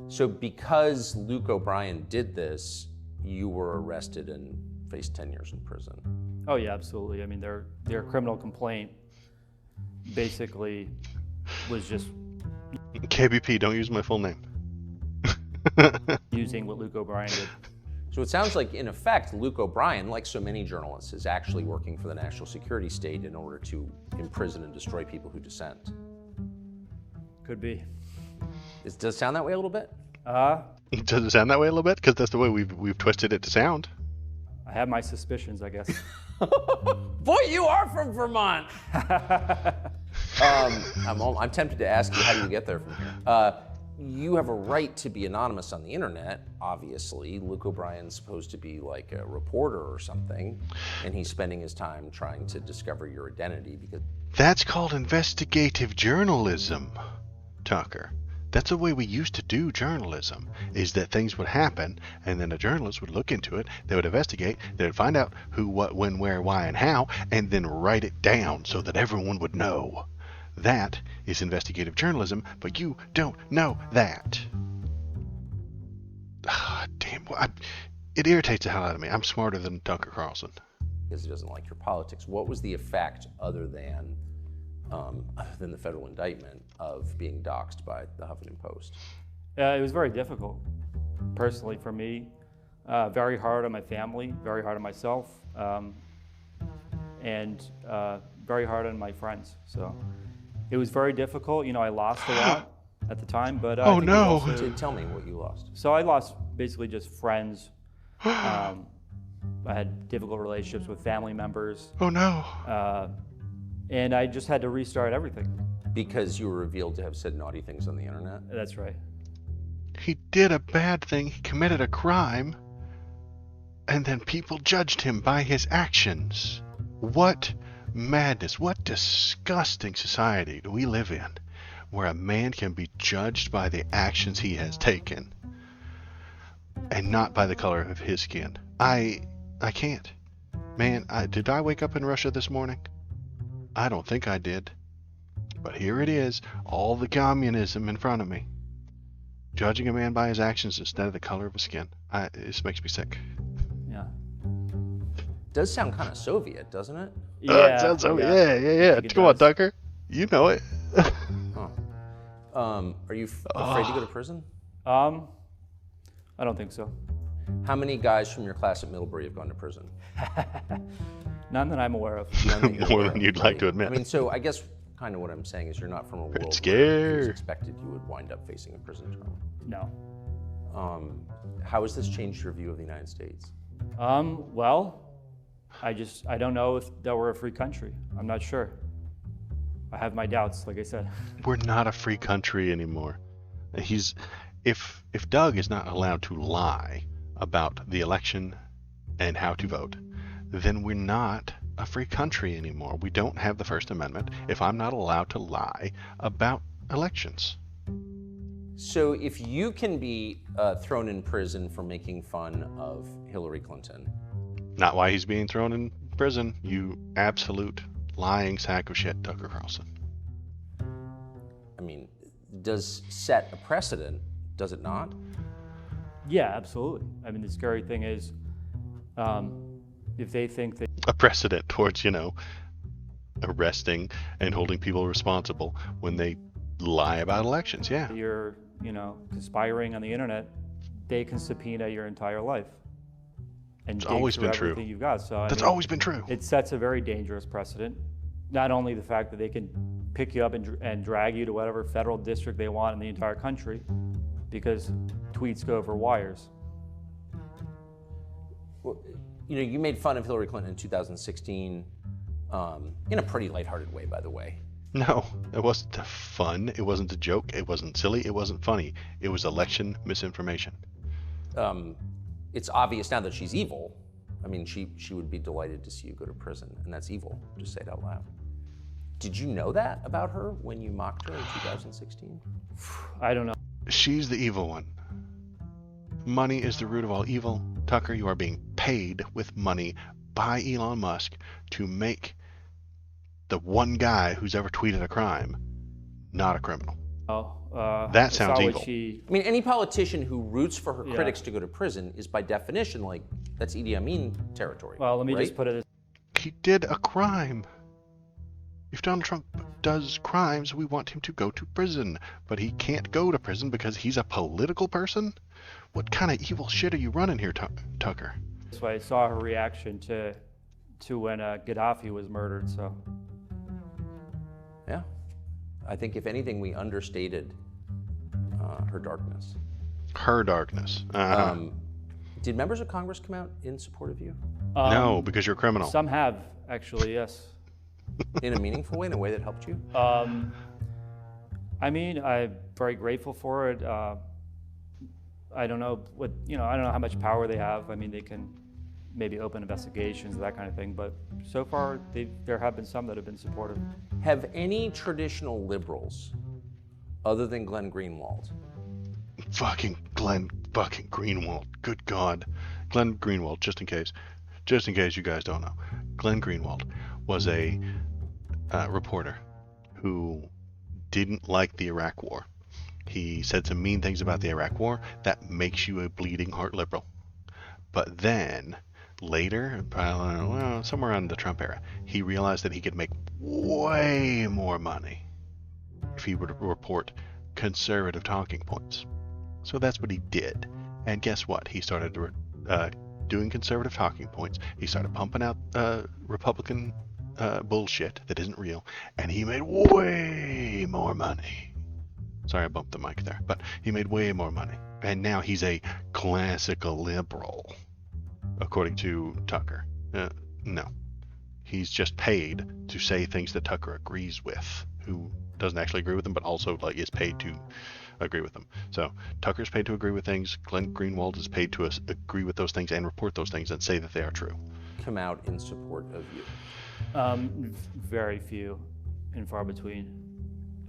So because Luke O'Brien did this, you were arrested and faced 10 years in prison. Oh yeah, absolutely. I mean, their criminal complaint basically was just KBP, don't use my full name. using what Luke O'Brien did. So it sounds like, in effect, Luke O'Brien, like so many journalists, is actually working for the national security state in order to imprison and destroy people who dissent. Could be. Does it sound that way a little bit? Does it sound that way a little bit? Because that's the way we've twisted it to sound. I have my suspicions, I guess. Boy, you are from Vermont. I'm tempted to ask you, how do you get there from here? You have a right to be anonymous on the internet, obviously. Luke O'Brien's supposed to be like a reporter or something, and he's spending his time trying to discover your identity because... That's called investigative journalism, Tucker. That's the way we used to do journalism, is that things would happen, and then a journalist would look into it, they would investigate, they would find out who, what, when, where, why, and how, and then write it down so that everyone would know. That is investigative journalism, but you don't know that. Damn, it irritates the hell out of me. I'm smarter than Tucker Carlson. Because he doesn't like your politics. What was the effect, other than the federal indictment, of being doxxed by the Huffington Post? It was very difficult, personally, for me. Very hard on my family, very hard on myself, and very hard on my friends. So it was very difficult. You know, I lost a lot at the time, but oh no! Tell me what you lost. So I lost basically just friends. I had difficult relationships with family members. Oh no! And I just had to restart everything. Because you were revealed to have said naughty things on the internet? That's right. He did a bad thing, he committed a crime, and then people judged him by his actions. What madness, what disgusting society do we live in, where a man can be judged by the actions he has taken, and not by the color of his skin. I can't. Man, did I wake up in Russia this morning? I don't think I did. But here it is, all the communism in front of me. Judging a man by his actions instead of the color of his skin. This makes me sick. Yeah. Does sound kind of Soviet, doesn't it? Yeah. It sounds so, yeah. Come on, Tucker. You know it. Are you afraid to go to prison? I don't think so. How many guys from your class at Middlebury have gone to prison? None that I'm aware of. More than you'd like to admit. I mean, so I guess kind of what I'm saying is you're not from a world where it was expected you would wind up facing a prison term. No. How has this changed your view of the United States? Well, I don't know if that we're a free country. I'm not sure. I have my doubts, like I said. We're not a free country anymore. If Doug is not allowed to lie about the election and how to vote, then we're not a free country anymore. We don't have the First Amendment if I'm not allowed to lie about elections. So if you can be thrown in prison for making fun of Hillary Clinton. Not why he's being thrown in prison, you absolute lying sack of shit, Tucker Carlson. I mean, does set a precedent, does it not? Yeah, absolutely. I mean, the scary thing is, if they think that a precedent towards, arresting and holding people responsible when they lie about elections, yeah. You're, conspiring on the internet, they can subpoena your entire life. And it's always been true. You've got. So, That's always been true. It sets a very dangerous precedent. Not only the fact that they can pick you up and drag you to whatever federal district they want in the entire country, because tweets go over wires. Well, you made fun of Hillary Clinton in 2016 in a pretty lighthearted way, by the way. No, it wasn't fun. It wasn't a joke. It wasn't silly. It wasn't funny. It was election misinformation. It's obvious now that she's evil. I mean, she would be delighted to see you go to prison, and that's evil. Just say it out loud. Did you know that about her when you mocked her in 2016? I don't know. She's the evil one. Money is the root of all evil. Tucker, you are being paid with money by Elon Musk to make the one guy who's ever tweeted a crime not a criminal. That sounds evil. I mean, any politician who roots for her critics to go to prison is by definition like, that's Idi Amin territory. Well, let me right? just put it. He did a crime. If Donald Trump does crimes, we want him to go to prison. But he can't go to prison because he's a political person? What kind of evil shit are you running here, Tucker? That's why I saw her reaction to when Gaddafi was murdered. So. Yeah. I think if anything, we understated her darkness. Her darkness. Did members of Congress come out in support of you? No, because you're a criminal. Some have, actually, yes. In a meaningful way, in a way that helped you? I mean, I'm very grateful for it. I don't know I don't know how much power they have. I mean, they can maybe open investigations, that kind of thing. But so far, there have been some that have been supportive. Have any traditional liberals, other than Glenn Greenwald? Fucking Glenn fucking Greenwald. Good God. Glenn Greenwald, just in case you guys don't know. Glenn Greenwald was a reporter who didn't like the Iraq War. He said some mean things about the Iraq War. That makes you a bleeding heart liberal. But then, later, somewhere around the Trump era, he realized that he could make way more money if he would report conservative talking points. So that's what he did. And guess what? He started doing conservative talking points. He started pumping out Republican bullshit that isn't real. And he made way more money. Sorry, I bumped the mic there. But he made way more money. And now he's a classical liberal, according to Tucker. No. He's just paid to say things that Tucker agrees with, who doesn't actually agree with them, but also is paid to agree with them. So Tucker's paid to agree with things. Glenn Greenwald is paid to agree with those things and report those things and say that they are true. Come out in support of you? Very few and far between.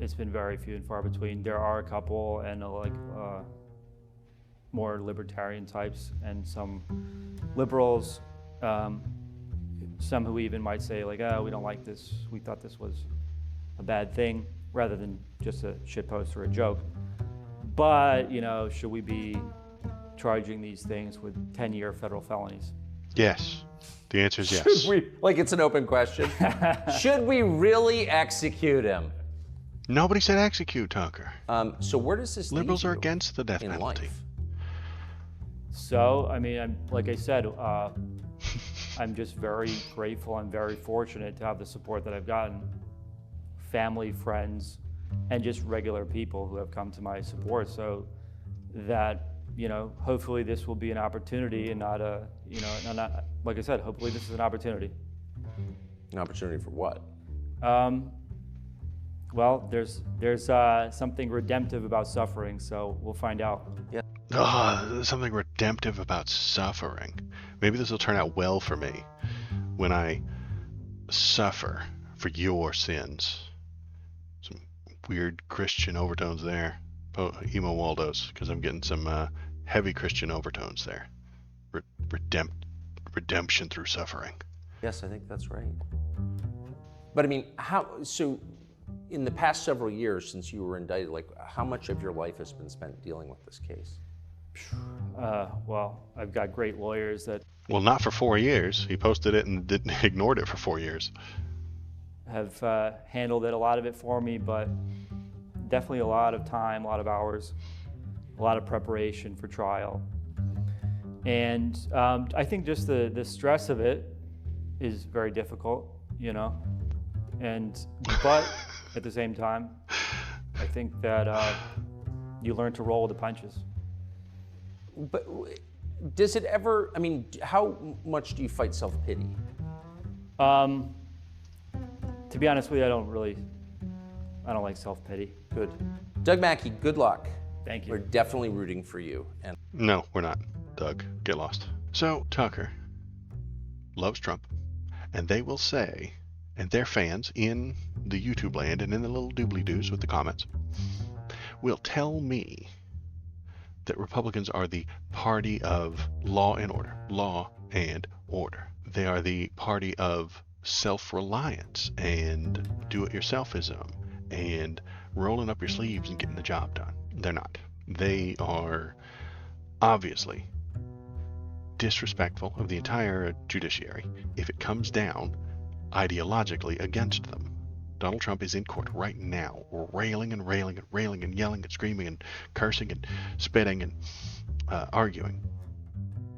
It's been very few and far between. There are a couple and more libertarian types and some liberals, some who even might say we don't like this, we thought this was a bad thing, rather than just a shitpost or a joke. But, should we be charging these things with 10-year federal felonies? Yes. The answer is yes. Should we, it's an open question, should we really execute him? Nobody said execute, Tucker. So where does this Liberals leave are you against the death in penalty. life? So, I mean, like I said, I'm just very grateful. I'm very fortunate to have the support that I've gotten. Family, friends, and just regular people who have come to my support. So that, hopefully this will be an opportunity and not a, not, like I said, hopefully this is an opportunity. An opportunity for what? Well, there's something redemptive about suffering, so we'll find out. Yeah. There's something redemptive about suffering. Maybe this will turn out well for me when I suffer for your sins. Some weird Christian overtones there. Emo Waldos, because I'm getting some heavy Christian overtones there. Redemption through suffering. Yes, I think that's right. But I mean, so in the past several years since you were indicted, how much of your life has been spent dealing with this case? Well, I've got great lawyers that... Well, not for 4 years. He posted it and ignored it for 4 years. Have handled it, a lot of it for me, but definitely a lot of time, a lot of hours, a lot of preparation for trial. And I think just the stress of it is very difficult, but at the same time, I think that you learn to roll with the punches. But does it ever, how much do you fight self-pity? To be honest with you, I don't like self-pity. Good. Doug Mackey, good luck. Thank you. We're definitely rooting for you. And No, we're not. Doug, get lost. So, Tucker loves Trump, and they will say, and their fans in the YouTube land and in the little doobly-doos with the comments, will tell me that Republicans are the party of law and order. Law and order. They are the party of self-reliance and do-it-yourselfism and rolling up your sleeves and getting the job done. They're not. They are obviously disrespectful of the entire judiciary if it comes down ideologically against them. Donald Trump is in court right now, railing and railing and railing and yelling and screaming and cursing and spitting and arguing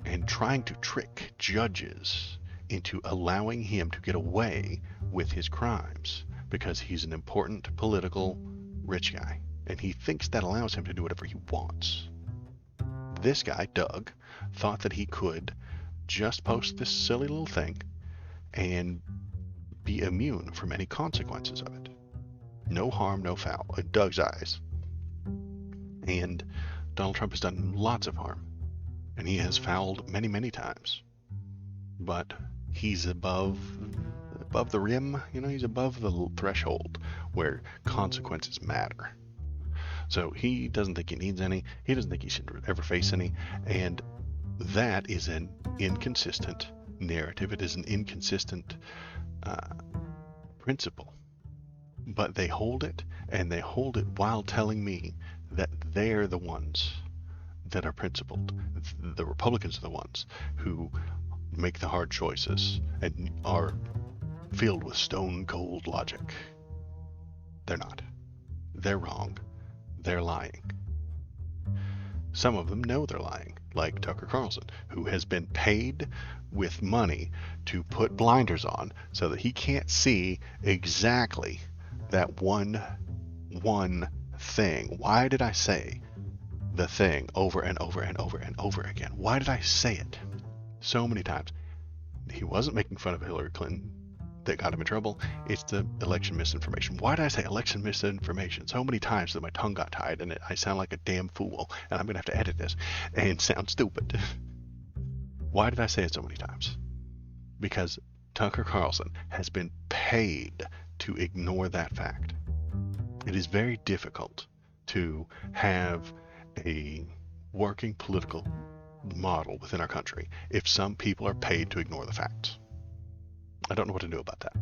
and trying to trick judges into allowing him to get away with his crimes because he's an important political rich guy and he thinks that allows him to do whatever he wants. This guy, Doug, thought that he could just post this silly little thing and be immune from any consequences of it. No harm, no foul, in Doug's eyes. And Donald Trump has done lots of harm, and he has fouled many, many times. But he's above the rim, he's above the threshold where consequences matter. So he doesn't think he needs any, he doesn't think he should ever face any, and that is an inconsistent narrative. It is an inconsistent principle, but they hold it, and they hold it while telling me that they're the ones that are principled. The Republicans are the ones who make the hard choices and are filled with stone cold logic. They're not. They're wrong. They're lying. Some of them know they're lying, like Tucker Carlson, who has been paid with money to put blinders on so that he can't see exactly that one thing. Why did I say the thing over and over and over and over again? Why did I say it so many times? He wasn't making fun of Hillary Clinton that got him in trouble. It's the election misinformation. Why did I say election misinformation so many times that my tongue got tied and I sound like a damn fool, and I'm going to have to edit this and sound stupid? Why did I say it so many times? Because Tucker Carlson has been paid to ignore that fact. It is very difficult to have a working political model within our country if some people are paid to ignore the facts. I don't know what to do about that.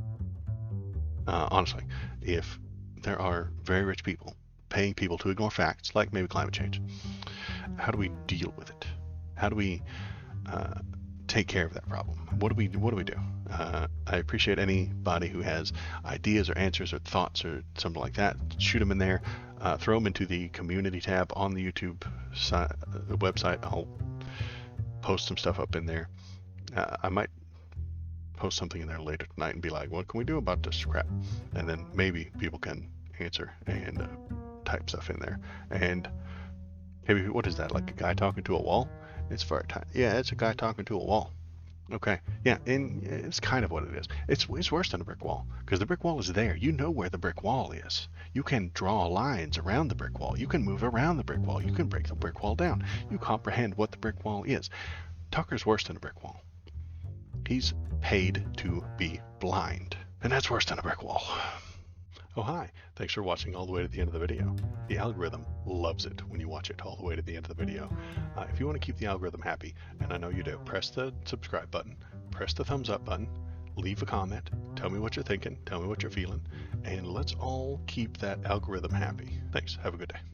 Honestly, if there are very rich people paying people to ignore facts, like maybe climate change, how do we deal with it? How do we take care of that problem? What do we do? I appreciate anybody who has ideas or answers or thoughts or something like that. Shoot them in there. Throw them into the community tab on the YouTube website. I'll post some stuff up in there. I might post something in there later tonight and be like, what can we do about this crap? And then maybe people can answer and type stuff in there. And maybe, what is that, like a guy talking to a wall? It's for a time. Yeah, it's a guy talking to a wall. Okay, yeah, and it's kind of what it is. It's worse than a brick wall, because the brick wall is there. You know where the brick wall is. You can draw lines around the brick wall. You can move around the brick wall. You can break the brick wall down. You comprehend what the brick wall is. Tucker's worse than a brick wall. He's paid to be blind, and that's worse than a brick wall. Oh, hi. Thanks for watching all the way to the end of the video. The algorithm loves it when you watch it all the way to the end of the video. If you want to keep the algorithm happy, and I know you do, press the subscribe button, press the thumbs up button, leave a comment, tell me what you're thinking, tell me what you're feeling, and let's all keep that algorithm happy. Thanks. Have a good day.